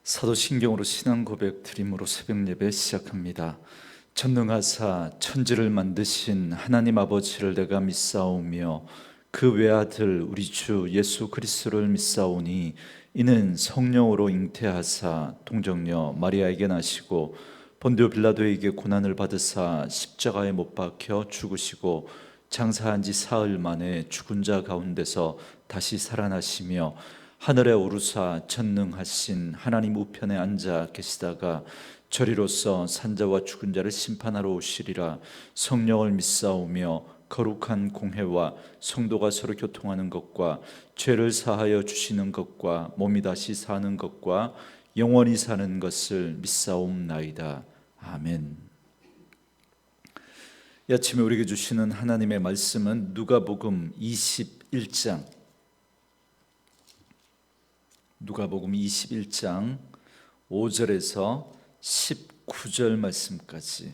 사도신경으로 신앙 고백 드림으로 새벽 예배 시작합니다. 전능하사 천지를 만드신 하나님 아버지를 내가 믿사오며 그 외아들 우리 주 예수 그리스도를 믿사오니 이는 성령으로 잉태하사 동정녀 마리아에게 나시고 본디오 빌라도에게 고난을 받으사 십자가에 못 박혀 죽으시고 장사한 지 사흘 만에 죽은 자 가운데서 다시 살아나시며 하늘에 오르사 전능하신 하나님 우편에 앉아 계시다가 저리로서 산자와 죽은 자를 심판하러 오시리라. 성령을 믿사오며 거룩한 공회와 성도가 서로 교통하는 것과 죄를 사하여 주시는 것과 몸이 다시 사는 것과 영원히 사는 것을 믿사옵나이다. 아멘. 이 아침에 우리에게 주시는 하나님의 말씀은 누가복음 21장 누가복음 21장 5절에서 19절 말씀까지.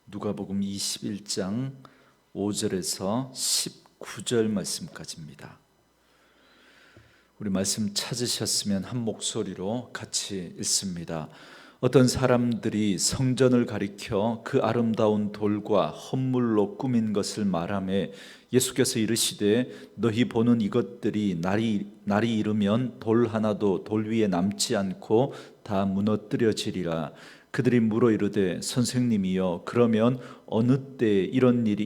누가복음 21장 5절에서 19절 말씀까지입니다. 우리 말씀 찾으셨으면 한 목소리로 같이 읽습니다. 어떤 사람들이 성전을 가리켜 그 아름다운 돌과 헌물로 꾸민 것을 말하며 예수께서 이르시되 너희 보는 이것들이 날이 이르면 돌 하나도 돌 위에 남지 않고 다 무너뜨려지리라. 그들이 물어 이르되 선생님이여 그러면 어느 때에 이런 일이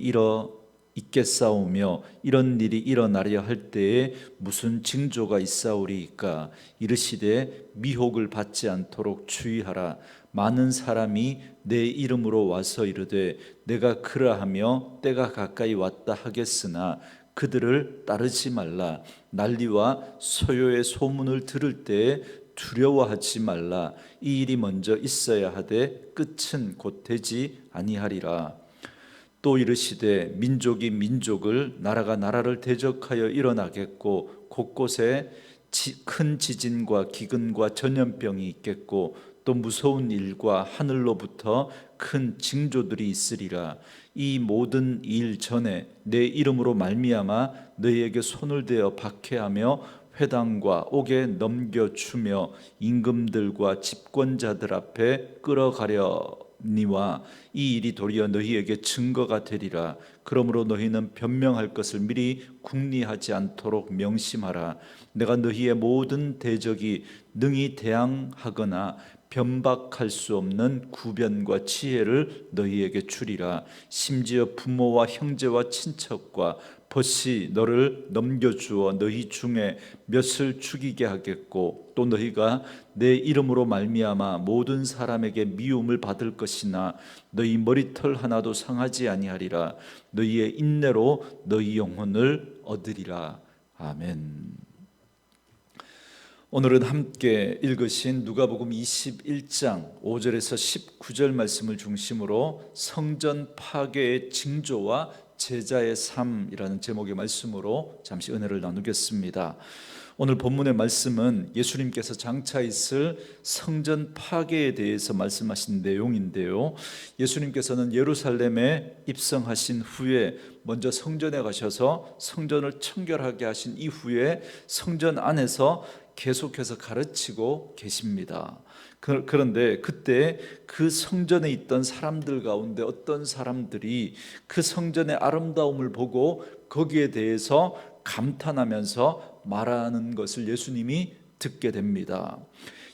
있겠사오며 이런 일이 일어나려 할 때에 무슨 징조가 있사오리이까? 이르시되 미혹을 받지 않도록 주의하라. 많은 사람이 내 이름으로 와서 이르되 내가 그러하며 때가 가까이 왔다 하겠으나 그들을 따르지 말라. 난리와 소요의 소문을 들을 때에 두려워하지 말라. 이 일이 먼저 있어야 하되 끝은 곧 되지 아니하리라. 또 이르시되 민족이 민족을 나라가 나라를 대적하여 일어나겠고 곳곳에 큰 지진과 기근과 전염병이 있겠고 또 무서운 일과 하늘로부터 큰 징조들이 있으리라. 이 모든 일 전에 내 이름으로 말미암아 너희에게 손을 대어 박해하며 회당과 옥에 넘겨주며 임금들과 집권자들 앞에 끌어가려니와 이 일이 도리어 너희에게 증거가 되리라. 그러므로 너희는 변명할 것을 미리 궁리하지 않도록 명심하라. 내가 너희의 모든 대적이 능히 대항하거나 변박할 수 없는 구변과 지혜를 너희에게 주리라. 심지어 부모와 형제와 친척과 벗이 너를 넘겨주어 너희 중에 몇을 죽이게 하겠고 또 너희가 내 이름으로 말미암아 모든 사람에게 미움을 받을 것이나 너희 머리털 하나도 상하지 아니하리라. 너희의 인내로 너희 영혼을 얻으리라. 아멘. 오늘은 함께 읽으신 누가복음 21장 5절에서 19절 말씀을 중심으로 성전 파괴의 징조와 제자의 삶이라는 제목의 말씀으로 잠시 은혜를 나누겠습니다. 오늘 본문의 말씀은 예수님께서 장차 있을 성전 파괴에 대해서 말씀하신 내용인데요. 예수님께서는 예루살렘에 입성하신 후에 먼저 성전에 가셔서 성전을 청결하게 하신 이후에 성전 안에서 계속해서 가르치고 계십니다. 그런데 그때 그 성전에 있던 사람들 가운데 어떤 사람들이 그 성전의 아름다움을 보고 거기에 대해서 감탄하면서 말하는 것을 예수님이 듣게 됩니다.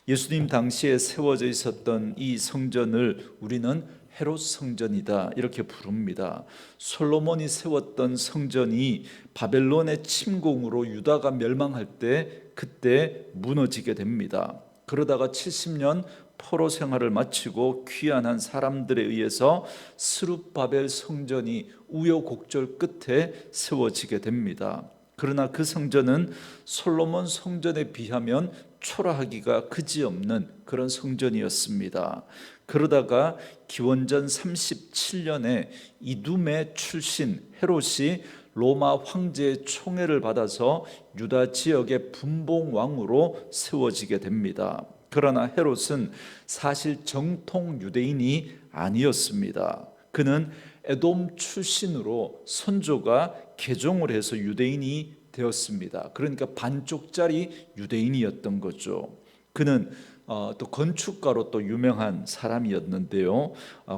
예수님 당시에 세워져 있었던 이 성전을 우리는 헤롯 성전이다 이렇게 부릅니다. 솔로몬이 세웠던 성전이 바벨론의 침공으로 유다가 멸망할 때 그때 무너지게 됩니다. 그러다가 70년 포로 생활을 마치고 귀환한 사람들에 의해서 스룹바벨 성전이 우여곡절 끝에 세워지게 됩니다. 그러나 그 성전은 솔로몬 성전에 비하면 초라하기가 그지없는 그런 성전이었습니다. 그러다가 기원전 37년에 이두메 출신 헤롯이 로마 황제의 총애를 받아서 유다 지역의 분봉왕으로 세워지게 됩니다. 그러나 헤롯은 사실 정통 유대인이 아니었습니다. 그는 에돔 출신으로 선조가 개종을 해서 유대인이 되었습니다. 그러니까 반쪽짜리 유대인이었던 거죠. 그는 또 건축가로 또 유명한 사람이었는데요.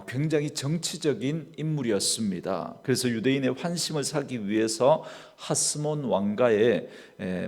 굉장히 정치적인 인물이었습니다. 그래서 유대인의 환심을 사기 위해서 하스몬 왕가의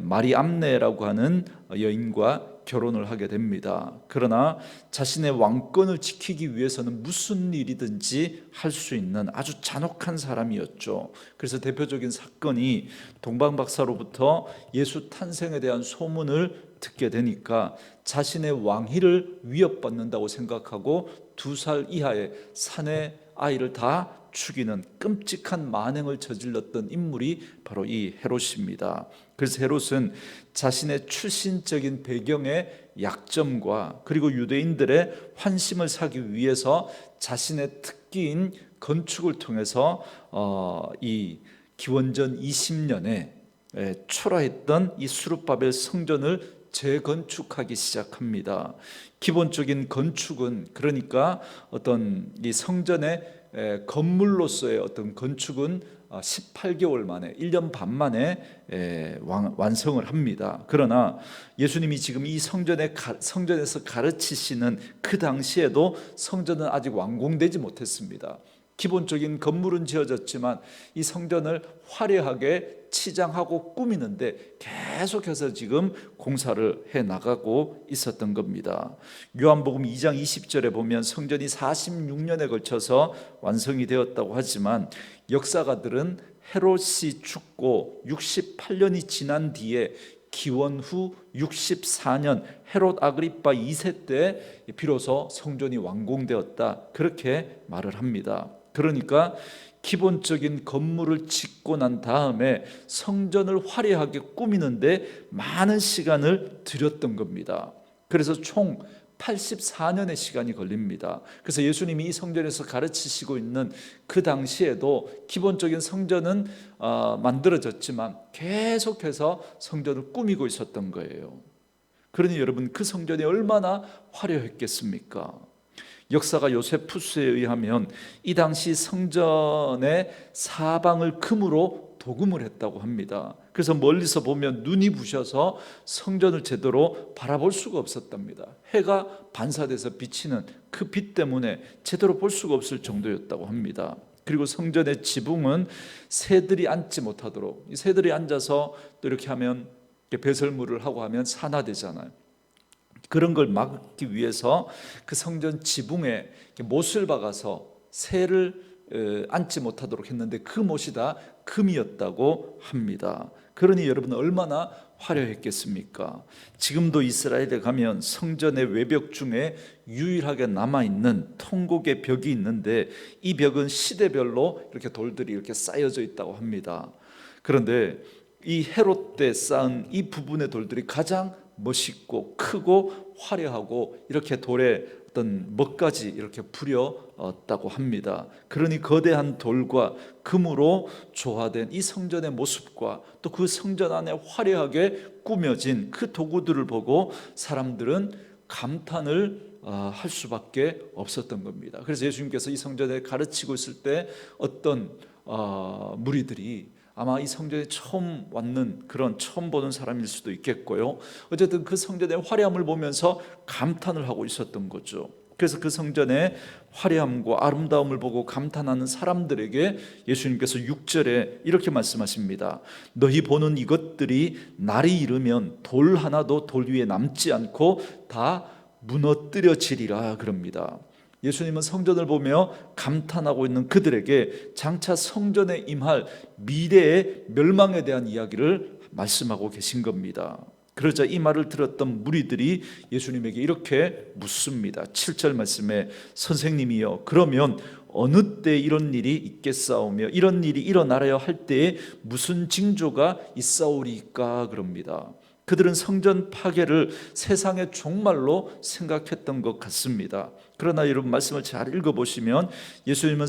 마리암네라고 하는 여인과 결혼을 하게 됩니다. 그러나 자신의 왕권을 지키기 위해서는 무슨 일이든지 할 수 있는 아주 잔혹한 사람이었죠. 그래서 대표적인 사건이 동방박사로부터 예수 탄생에 대한 소문을 듣게 되니까 자신의 왕위를 위협받는다고 생각하고 2살 이하의 사내 아이를 다 죽이는 끔찍한 만행을 저질렀던 인물이 바로 이 헤롯입니다. 그래서 헤롯은 자신의 출신적인 배경의 약점과 그리고 유대인들의 환심을 사기 위해서 자신의 특기인 건축을 통해서 이 기원전 20년에 초라했던 이 수룹바벨 성전을 재건축하기 시작합니다. 기본적인 건축은 그러니까 어떤 이 성전의 건물로서의 어떤 건축은 18개월 만에 1년 반 만에 완성을 합니다. 그러나 예수님이 지금 이 성전에서 가르치시는 그 당시에도 성전은 아직 완공되지 못했습니다. 기본적인 건물은 지어졌지만 이 성전을 화려하게 치장하고 꾸미는데 계속해서 지금 공사를 해 나가고 있었던 겁니다. 요한복음 2장 20절에 보면 성전이 46년에 걸쳐서 완성이 되었다고 하지만 역사가들은 헤롯이 죽고 68년이 지난 뒤에 기원 후 64년 헤롯 아그리파 2세 때 비로소 성전이 완공되었다, 그렇게 말을 합니다. 그러니까 기본적인 건물을 짓고 난 다음에 성전을 화려하게 꾸미는데 많은 시간을 들였던 겁니다. 그래서 총 84년의 시간이 걸립니다. 그래서 예수님이 이 성전에서 가르치시고 있는 그 당시에도 기본적인 성전은 만들어졌지만 계속해서 성전을 꾸미고 있었던 거예요. 그러니 여러분, 그 성전이 얼마나 화려했겠습니까? 역사가 요세푸스에 의하면 이 당시 성전의 사방을 금으로 도금을 했다고 합니다. 그래서 멀리서 보면 눈이 부셔서 성전을 제대로 바라볼 수가 없었답니다. 해가 반사돼서 비치는 그 빛 때문에 제대로 볼 수가 없을 정도였다고 합니다. 그리고 성전의 지붕은 새들이 앉지 못하도록, 이 새들이 앉아서 또 이렇게 하면 배설물을 하고 하면 산화되잖아요. 그런 걸 막기 위해서 그 성전 지붕에 못을 박아서 새를 앉지 못하도록 했는데 그 못이 다 금이었다고 합니다. 그러니 여러분, 얼마나 화려했겠습니까? 지금도 이스라엘에 가면 성전의 외벽 중에 유일하게 남아있는 통곡의 벽이 있는데 이 벽은 시대별로 이렇게 돌들이 이렇게 쌓여져 있다고 합니다. 그런데 이 헤롯 때 쌓은 이 부분의 돌들이 가장 멋있고 크고 화려하고 이렇게 돌에 어떤 멋까지 이렇게 부렸다고 합니다. 그러니 거대한 돌과 금으로 조화된 이 성전의 모습과 또 그 성전 안에 화려하게 꾸며진 그 도구들을 보고 사람들은 감탄을 할 수밖에 없었던 겁니다. 그래서 예수님께서 이 성전에 가르치고 있을 때 어떤 무리들이 아마 이 성전에 처음 왔는 그런 처음 보는 사람일 수도 있겠고요. 어쨌든 그 성전의 화려함을 보면서 감탄을 하고 있었던 거죠. 그래서 그 성전의 화려함과 아름다움을 보고 감탄하는 사람들에게 예수님께서 6절에 이렇게 말씀하십니다. 너희 보는 이것들이 날이 이르면 돌 하나도 돌 위에 남지 않고 다 무너뜨려지리라 그럽니다. 예수님은 성전을 보며 감탄하고 있는 그들에게 장차 성전에 임할 미래의 멸망에 대한 이야기를 말씀하고 계신 겁니다. 그러자 이 말을 들었던 무리들이 예수님에게 이렇게 묻습니다. 7절 말씀에 선생님이여, 그러면 어느 때 이런 일이 있겠사오며 이런 일이 일어나려 할 때에 무슨 징조가 있사오리까 그럽니다. 그들은 성전 파괴를 세상의 종말로 생각했던 것 같습니다. 그러나 여러분, 말씀을 잘 읽어보시면 예수님은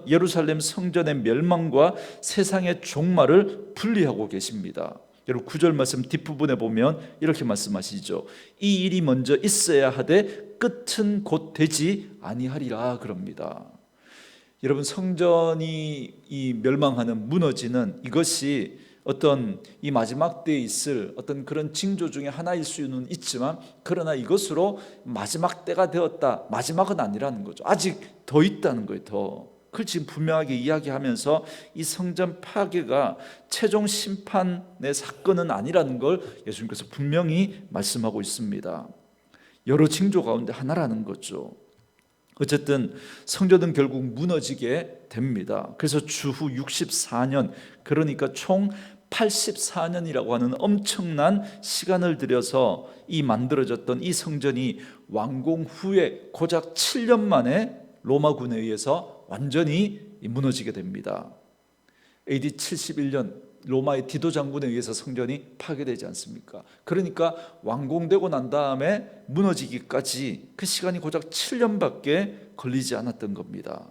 예루살렘 성전의 멸망과 세상의 종말을 분리하고 계십니다. 여러분, 9절 말씀 뒷부분에 보면 이렇게 말씀하시죠. 이 일이 먼저 있어야 하되 끝은 곧 되지 아니하리라 그럽니다. 여러분, 성전이 이 멸망하는, 무너지는 이것이 어떤 이 마지막 때에 있을 어떤 그런 징조 중에 하나일 수는 있지만, 그러나 이것으로 마지막 때가 되었다, 마지막은 아니라는 거죠. 아직 더 있다는 거예요. 더. 그걸 지금 분명하게 이야기하면서 이 성전 파괴가 최종 심판의 사건은 아니라는 걸 예수님께서 분명히 말씀하고 있습니다. 여러 징조 가운데 하나라는 거죠. 어쨌든 성전은 결국 무너지게 됩니다. 그래서 주후 64년, 그러니까 총 84년이라고 하는 엄청난 시간을 들여서 이 만들어졌던 이 성전이 완공 후에 고작 7년 만에 로마군에 의해서 완전히 무너지게 됩니다. AD 71년 로마의 디도 장군에 의해서 성전이 파괴되지 않습니까? 그러니까 완공되고 난 다음에 무너지기까지 그 시간이 고작 7년밖에 걸리지 않았던 겁니다.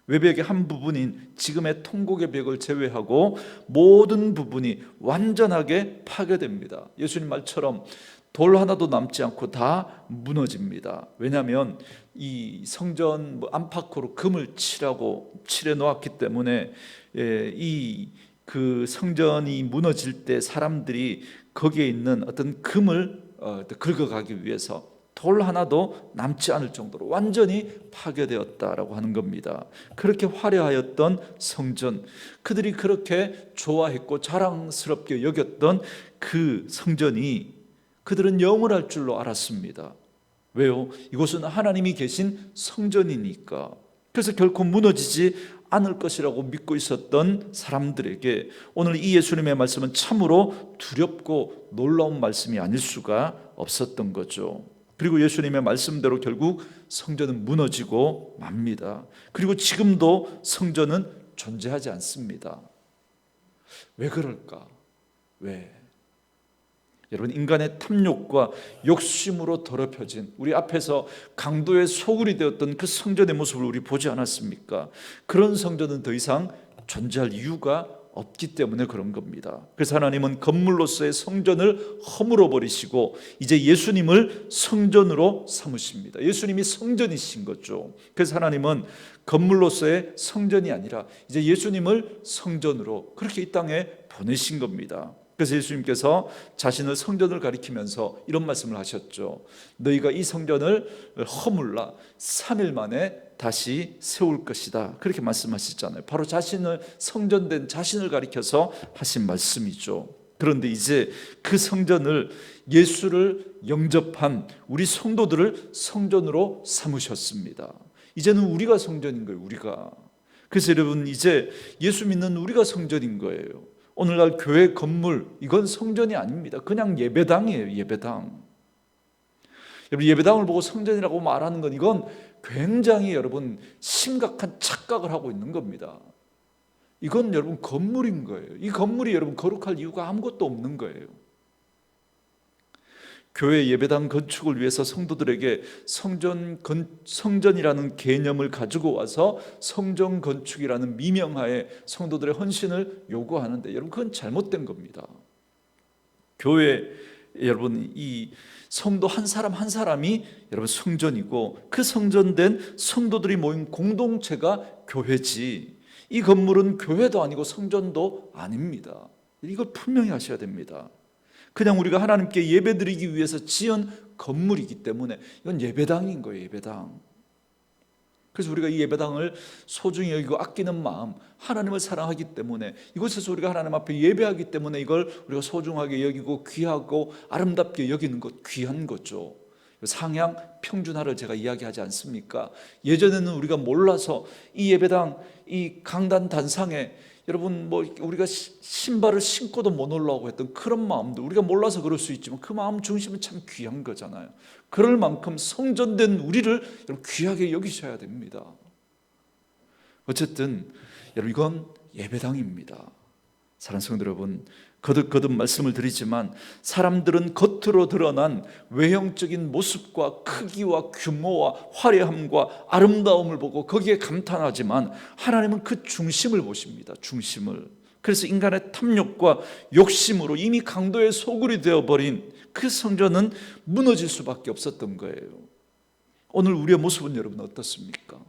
외벽의 한 부분인 지금의 통곡의 벽을 제외하고 모든 부분이 완전하게 파괴됩니다. 예수님 말처럼 돌 하나도 남지 않고 다 무너집니다. 왜냐하면 이 성전 안팎으로 금을 칠해 놓았기 때문에 이 그 성전이 무너질 때 사람들이 거기에 있는 어떤 금을 긁어가기 위해서 돌 하나도 남지 않을 정도로 완전히 파괴되었다라고 하는 겁니다. 그렇게 화려하였던 성전, 그들이 그렇게 좋아했고 자랑스럽게 여겼던 그 성전이 그들은 영원할 줄로 알았습니다. 왜요? 이곳은 하나님이 계신 성전이니까. 그래서 결코 무너지지 않을 것이라고 믿고 있었던 사람들에게 오늘 이 예수님의 말씀은 참으로 두렵고 놀라운 말씀이 아닐 수가 없었던 거죠. 그리고 예수님의 말씀대로 결국 성전은 무너지고 맙니다. 그리고 지금도 성전은 존재하지 않습니다. 왜 그럴까? 왜? 여러분, 인간의 탐욕과 욕심으로 더럽혀진, 우리 앞에서 강도의 소굴이 되었던 그 성전의 모습을 우리 보지 않았습니까? 그런 성전은 더 이상 존재할 이유가 없기 때문에 그런 겁니다. 그래서 하나님은 건물로서의 성전을 허물어 버리시고 이제 예수님을 성전으로 삼으십니다. 예수님이 성전이신 거죠. 그래서 하나님은 건물로서의 성전이 아니라 이제 예수님을 성전으로 그렇게 이 땅에 보내신 겁니다. 그래서 예수님께서 자신을 성전을 가리키면서 이런 말씀을 하셨죠. 너희가 이 성전을 허물라 3일 만에 다시 세울 것이다. 그렇게 말씀하셨잖아요. 바로 자신을, 성전된 자신을 가리켜서 하신 말씀이죠. 그런데 이제 그 성전을, 예수를 영접한 우리 성도들을 성전으로 삼으셨습니다. 이제는 우리가 성전인 거예요. 우리가. 그래서 여러분, 이제 예수 믿는 우리가 성전인 거예요. 오늘날 교회 건물, 이건 성전이 아닙니다. 그냥 예배당이에요. 예배당. 여러분, 예배당을 보고 성전이라고 말하는 건 이건 굉장히 여러분 심각한 착각을 하고 있는 겁니다. 이건 여러분 건물인 거예요. 이 건물이 여러분 거룩할 이유가 아무것도 없는 거예요. 교회 예배당 건축을 위해서 성도들에게 성전이라는 개념을 가지고 와서 성전 건축이라는 미명하에 성도들의 헌신을 요구하는데, 여러분 그건 잘못된 겁니다. 교회, 여러분 이 성도 한 사람 한 사람이 여러분 성전이고, 그 성전된 성도들이 모인 공동체가 교회지, 이 건물은 교회도 아니고 성전도 아닙니다. 이걸 분명히 하셔야 됩니다. 그냥 우리가 하나님께 예배드리기 위해서 지은 건물이기 때문에 이건 예배당인 거예요. 예배당. 그래서 우리가 이 예배당을 소중히 여기고 아끼는 마음, 하나님을 사랑하기 때문에, 이곳에서 우리가 하나님 앞에 예배하기 때문에 이걸 우리가 소중하게 여기고 귀하고 아름답게 여기는 것, 귀한 거죠. 상향 평준화를 제가 이야기하지 않습니까? 예전에는 우리가 몰라서 이 예배당, 이 강단 단상에 여러분 우리가 신발을 신고도 못 올라오고 했던 그런 마음도, 우리가 몰라서 그럴 수 있지만 그 마음 중심은 참 귀한 거잖아요. 그럴 만큼 성전된 우리를 여러분 귀하게 여기셔야 됩니다. 어쨌든 여러분 이건 예배당입니다. 사랑하는 성도 여러분, 거듭거듭 말씀을 드리지만 사람들은 겉으로 드러난 외형적인 모습과 크기와 규모와 화려함과 아름다움을 보고 거기에 감탄하지만 하나님은 그 중심을 보십니다. 중심을. 그래서 인간의 탐욕과 욕심으로 이미 강도의 소굴이 되어버린 그 성전은 무너질 수밖에 없었던 거예요. 오늘 우리의 모습은 여러분 어떻습니까?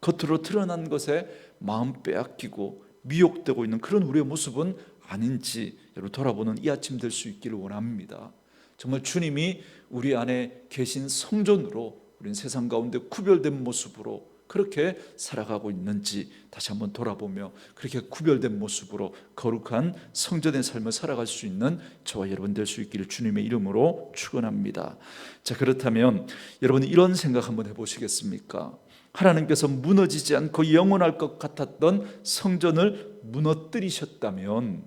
겉으로 드러난 것에 마음 빼앗기고 미혹되고 있는 그런 우리의 모습은 아닌지 여러분 돌아보는 이 아침 될 수 있기를 원합니다. 정말 주님이 우리 안에 계신 성전으로 우리는 세상 가운데 구별된 모습으로 그렇게 살아가고 있는지 다시 한번 돌아보며 그렇게 구별된 모습으로 거룩한 성전의 삶을 살아갈 수 있는 저와 여러분 될 수 있기를 주님의 이름으로 축원합니다. 자, 그렇다면 여러분 이런 생각 한번 해보시겠습니까? 하나님께서 무너지지 않고 영원할 것 같았던 성전을 무너뜨리셨다면,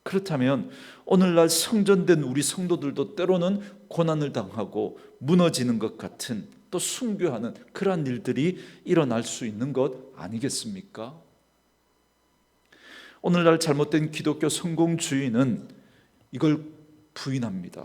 그렇다면 오늘날 성전된 우리 성도들도 때로는 고난을 당하고 무너지는 것 같은, 또 순교하는 그러한 일들이 일어날 수 있는 것 아니겠습니까? 오늘날 잘못된 기독교 성공주의는 이걸 부인합니다.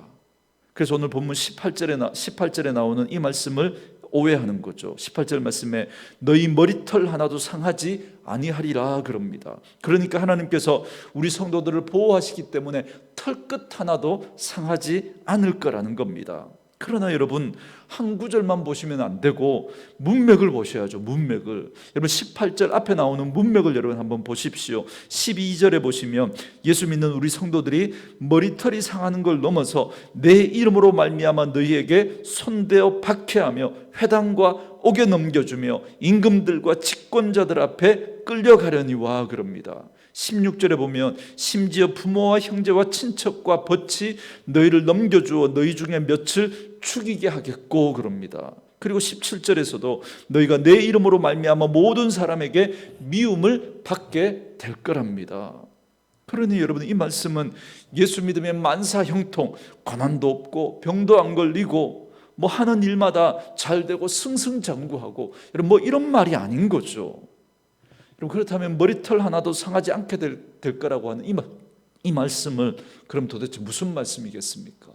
그래서 오늘 본문 18절에 나오는 이 말씀을 오해하는 거죠. 18절 말씀에 너희 머리털 하나도 상하지 아니하리라 그럽니다. 그러니까 하나님께서 우리 성도들을 보호하시기 때문에 털끝 하나도 상하지 않을 거라는 겁니다. 그러나 여러분 한 구절만 보시면 안 되고 문맥을 보셔야죠. 문맥을. 여러분 18절 앞에 나오는 문맥을 여러분 한번 보십시오. 12절에 보시면 예수 믿는 우리 성도들이 머리털이 상하는 걸 넘어서 내 이름으로 말미암아 너희에게 손대어 박해하며 회당과 옥에 넘겨주며 임금들과 직권자들 앞에 끌려가려니와 그럽니다. 16절에 보면 심지어 부모와 형제와 친척과 벗이 너희를 넘겨주어 너희 중에 몇을 죽이게 하겠고 그럽니다. 그리고 17절에서도 너희가 내 이름으로 말미암아 모든 사람에게 미움을 받게 될 거랍니다. 그러니 여러분 이 말씀은 예수 믿음의 만사 형통, 고난도 없고 병도 안 걸리고 뭐 하는 일마다 잘 되고 승승장구하고 여러분 뭐 이런 말이 아닌 거죠. 그렇다면 머리털 하나도 상하지 않게 될 거라고 하는 이 말씀을 그럼 도대체 무슨 말씀이겠습니까?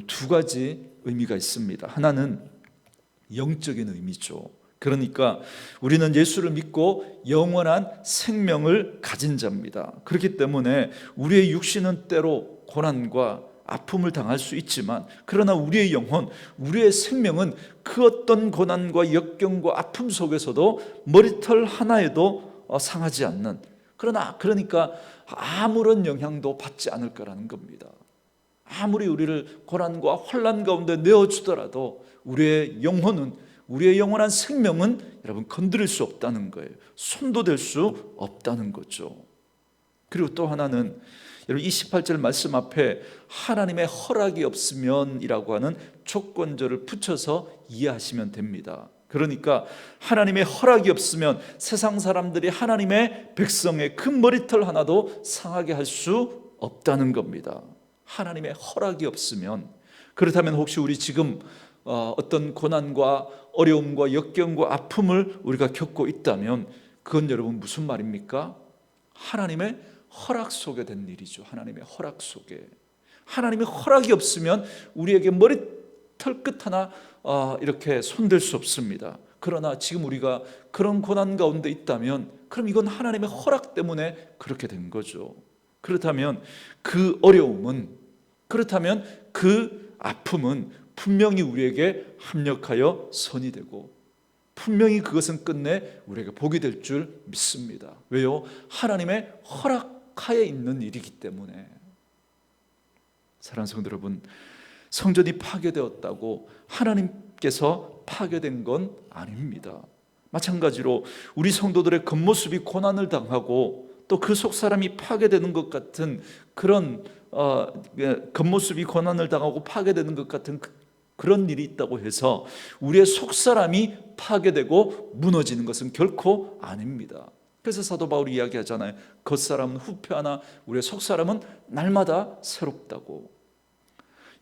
두 가지 의미가 있습니다. 하나는 영적인 의미죠. 그러니까 우리는 예수를 믿고 영원한 생명을 가진 자입니다. 그렇기 때문에 우리의 육신은 때로 고난과 아픔을 당할 수 있지만 그러나 우리의 영혼, 우리의 생명은 그 어떤 고난과 역경과 아픔 속에서도 머리털 하나에도 상하지 않는, 그러니까 아무런 영향도 받지 않을 거라는 겁니다. 아무리 우리를 고난과 환난 가운데 내어주더라도 우리의 영혼은, 우리의 영원한 생명은 여러분 건드릴 수 없다는 거예요. 손도 댈 수 없다는 거죠. 그리고 또 하나는 여러분 28절 말씀 앞에 하나님의 허락이 없으면 이라고 하는 조건절을 붙여서 이해하시면 됩니다. 그러니까 하나님의 허락이 없으면 세상 사람들이 하나님의 백성의 그 머리털 하나도 상하게 할 수 없다는 겁니다. 하나님의 허락이 없으면. 그렇다면 혹시 우리 지금 어떤 고난과 어려움과 역경과 아픔을 우리가 겪고 있다면 그건 여러분 무슨 말입니까? 하나님의 허락 속에 된 일이죠. 하나님의 허락 속에. 하나님의 허락이 없으면 우리에게 머리털 끝 하나 이렇게 손댈 수 없습니다. 그러나 지금 우리가 그런 고난 가운데 있다면 그럼 이건 하나님의 허락 때문에 그렇게 된 거죠. 그렇다면 그 어려움은, 그렇다면 그 아픔은 분명히 우리에게 합력하여 선이 되고 분명히 그것은 끝내 우리에게 복이 될 줄 믿습니다. 왜요? 하나님의 허락하에 있는 일이기 때문에. 사랑하는 성도 여러분, 성전이 파괴되었다고 하나님께서 파괴된 건 아닙니다. 마찬가지로 우리 성도들의 겉모습이 고난을 당하고 또 그 속 사람이 파괴되는 것 같은 그런 겉모습이 고난을 당하고 파괴되는 것 같은 그런 일이 있다고 해서 우리의 속 사람이 파괴되고 무너지는 것은 결코 아닙니다. 그래서 사도 바울이 이야기하잖아요. 겉사람은 후패하나 우리의 속 사람은 날마다 새롭다고.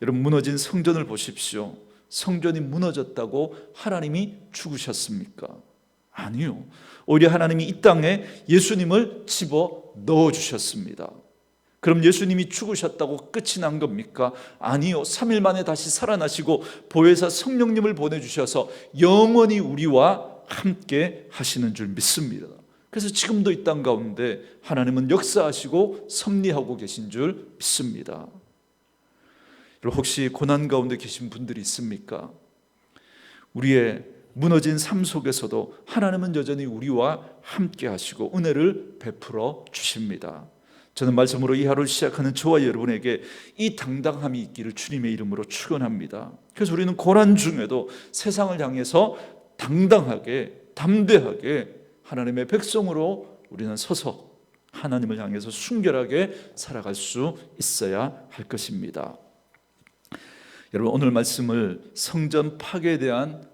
여러분 무너진 성전을 보십시오. 성전이 무너졌다고 하나님이 죽으셨습니까? 아니요. 오히려 하나님이 이 땅에 예수님을 집어 넣어주셨습니다. 그럼 예수님이 죽으셨다고 끝이 난 겁니까? 아니요. 3일 만에 다시 살아나시고 보혜사 성령님을 보내주셔서 영원히 우리와 함께 하시는 줄 믿습니다. 그래서 지금도 이 땅 가운데 하나님은 역사하시고 섭리하고 계신 줄 믿습니다. 혹시 고난 가운데 계신 분들이 있습니까? 우리의 무너진 삶 속에서도 하나님은 여전히 우리와 함께 하시고 은혜를 베풀어 주십니다. 저는 말씀으로 이 하루를 시작하는 저와 여러분에게 이 당당함이 있기를 주님의 이름으로 축원합니다. 그래서 우리는 고난 중에도 세상을 향해서 당당하게 담대하게 하나님의 백성으로 우리는 서서 하나님을 향해서 순결하게 살아갈 수 있어야 할 것입니다. 여러분, 오늘 말씀은 성전 파괴에 대한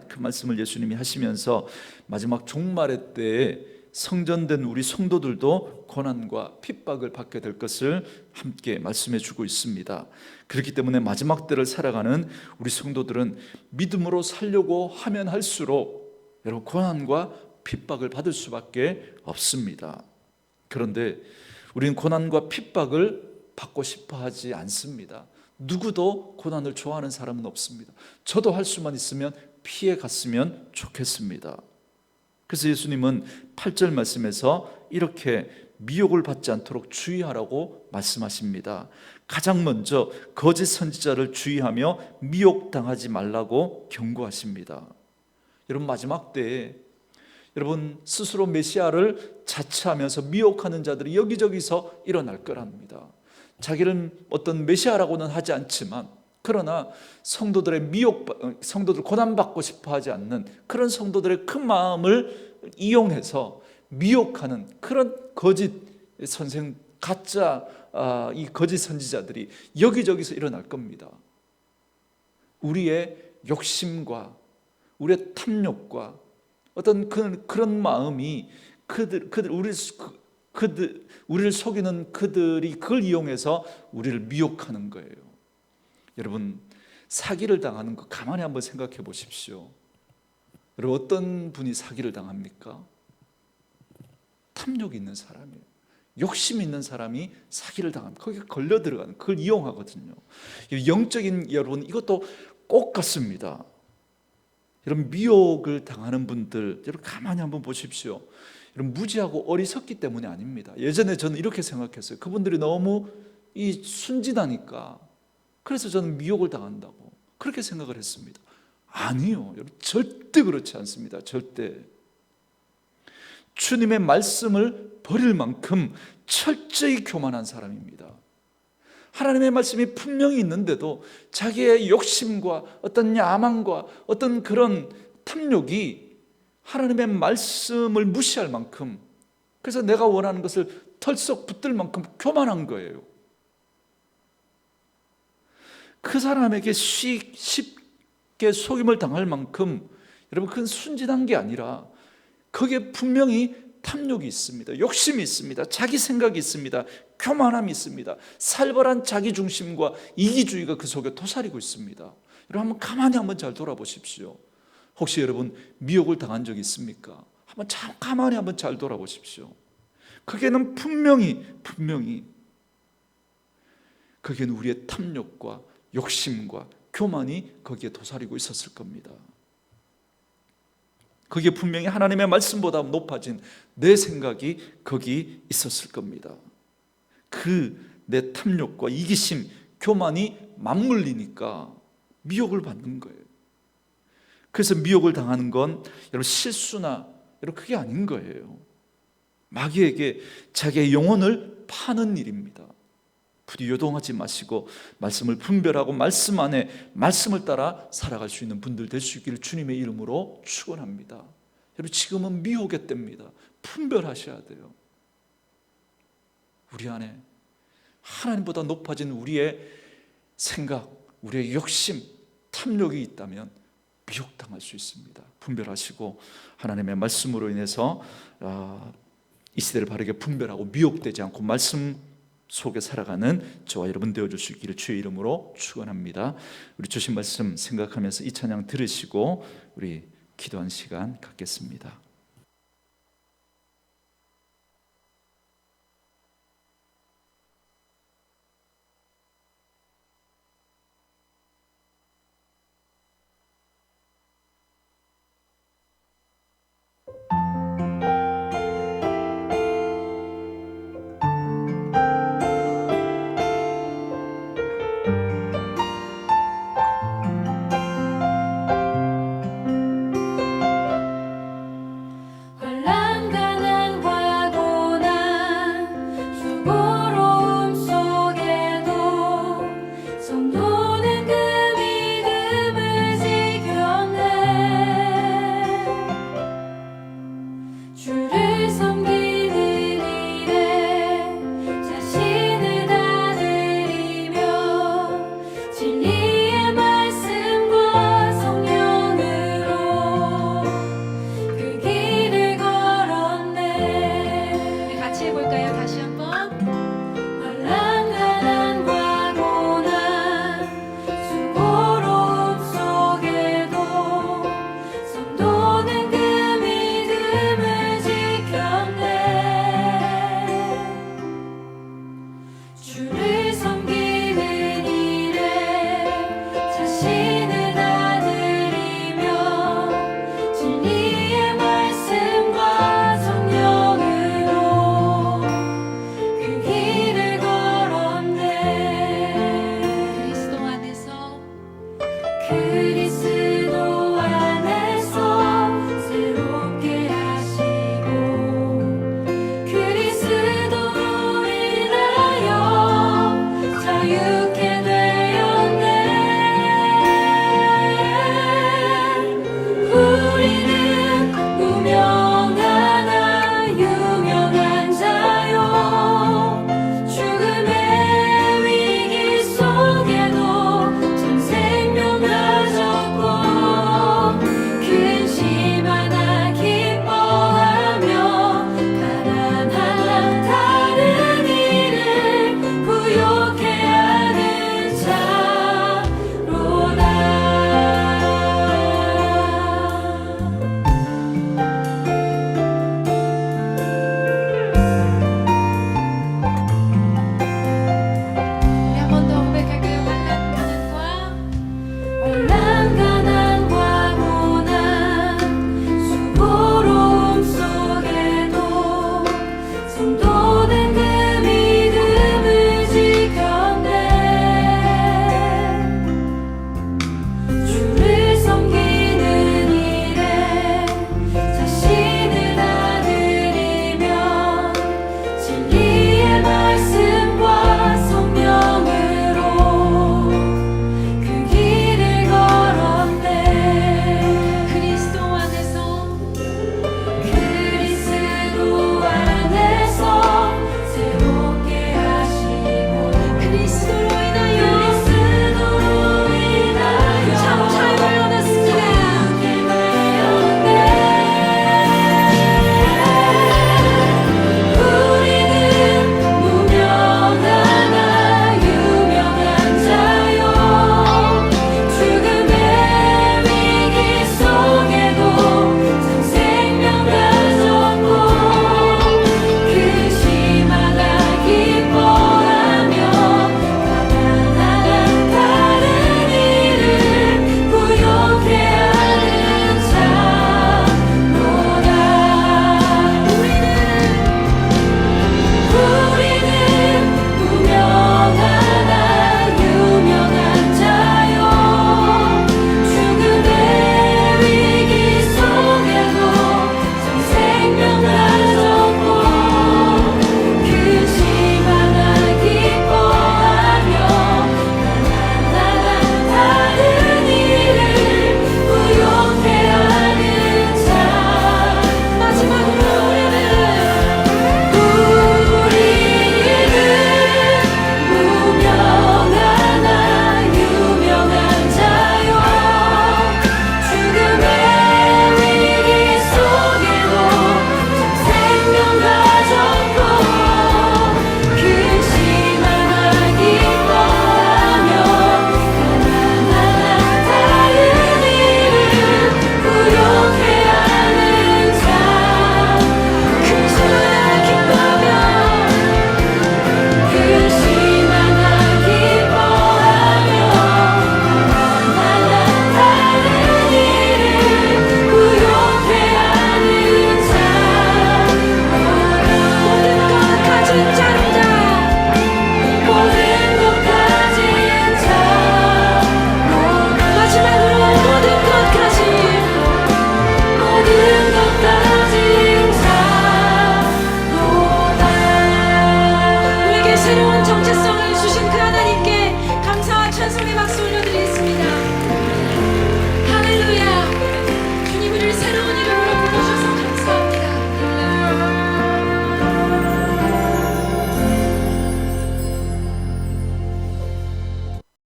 그 말씀을 예수님이 하시면서 마지막 종말의 때에 성전된 우리 성도들도 고난과 핍박을 받게 될 것을 함께 말씀해 주고 있습니다. 그렇기 때문에 마지막 때를 살아가는 우리 성도들은 믿음으로 살려고 하면 할수록 여러분 고난과 핍박을 받을 수밖에 없습니다. 그런데 우리는 고난과 핍박을 받고 싶어 하지 않습니다. 누구도 고난을 좋아하는 사람은 없습니다. 저도 할 수만 있으면 피해 갔으면 좋겠습니다. 그래서 예수님은 8절 말씀에서 이렇게 미혹을 받지 않도록 주의하라고 말씀하십니다. 가장 먼저 거짓 선지자를 주의하며 미혹당하지 말라고 경고하십니다. 여러분, 마지막 때에 여러분 스스로 메시아를 자처하면서 미혹하는 자들이 여기저기서 일어날 거랍니다. 자기를 어떤 메시아라고는 하지 않지만 그러나 성도들 고난받고 싶어 하지 않는 그런 성도들의 큰 마음을 이용해서 미혹하는 그런 거짓 선생, 가짜 이 거짓 선지자들이 여기저기서 일어날 겁니다. 우리의 욕심과 우리의 탐욕과 어떤 그런 마음이 우리를 속이는 그들이 그걸 이용해서 우리를 미혹하는 거예요. 여러분, 사기를 당하는 거 가만히 한번 생각해 보십시오. 여러분, 어떤 분이 사기를 당합니까? 탐욕이 있는 사람이에요. 욕심 있는 사람이 사기를 당합니다. 거기에 걸려 들어가는, 그걸 이용하거든요. 영적인 여러분, 이것도 꼭 같습니다. 여러분, 미혹을 당하는 분들, 여러분 가만히 한번 보십시오. 여러분, 무지하고 어리석기 때문이 아닙니다. 예전에 저는 이렇게 생각했어요. 그분들이 너무 순진하니까 그래서 저는 미혹을 당한다고 그렇게 생각을 했습니다. 아니요, 여러분, 절대 그렇지 않습니다. 절대. 주님의 말씀을 버릴 만큼 철저히 교만한 사람입니다. 하나님의 말씀이 분명히 있는데도 자기의 욕심과 어떤 야망과 어떤 그런 탐욕이 하나님의 말씀을 무시할 만큼, 그래서 내가 원하는 것을 털썩 붙들 만큼 교만한 거예요. 그 사람에게 쉽게 속임을 당할 만큼 여러분 그건 순진한 게 아니라 거기에 분명히 탐욕이 있습니다. 욕심이 있습니다. 자기 생각이 있습니다. 교만함이 있습니다. 살벌한 자기중심과 이기주의가 그 속에 도사리고 있습니다. 여러분, 한번 가만히 한번 잘 돌아보십시오. 혹시 여러분 미혹을 당한 적이 있습니까? 한번 참 가만히 한번 잘 돌아보십시오. 거기에는 분명히 거기에는 우리의 탐욕과 욕심과 교만이 거기에 도사리고 있었을 겁니다. 거기에 분명히 하나님의 말씀보다 높아진 내 생각이 거기 있었을 겁니다. 내 탐욕과 이기심, 교만이 맞물리니까 미혹을 받는 거예요. 그래서 미혹을 당하는 건 여러분 실수나 여러분 그게 아닌 거예요. 마귀에게 자기의 영혼을 파는 일입니다. 부디 요동하지 마시고 말씀을 분별하고 말씀 안에 말씀을 따라 살아갈 수 있는 분들 될 수 있기를 주님의 이름으로 축원합니다. 여러분, 지금은 미혹의 때입니다. 분별하셔야 돼요. 우리 안에 하나님보다 높아진 우리의 생각, 우리의 욕심, 탐욕이 있다면 미혹당할 수 있습니다. 분별하시고 하나님의 말씀으로 인해서 이 시대를 바르게 분별하고 미혹되지 않고 말씀 속에 살아가는 저와 여러분 되어줄 수 있기를 주의 이름으로 축원합니다. 우리 주신 말씀 생각하면서 이 찬양 들으시고 우리 기도한 시간 갖겠습니다.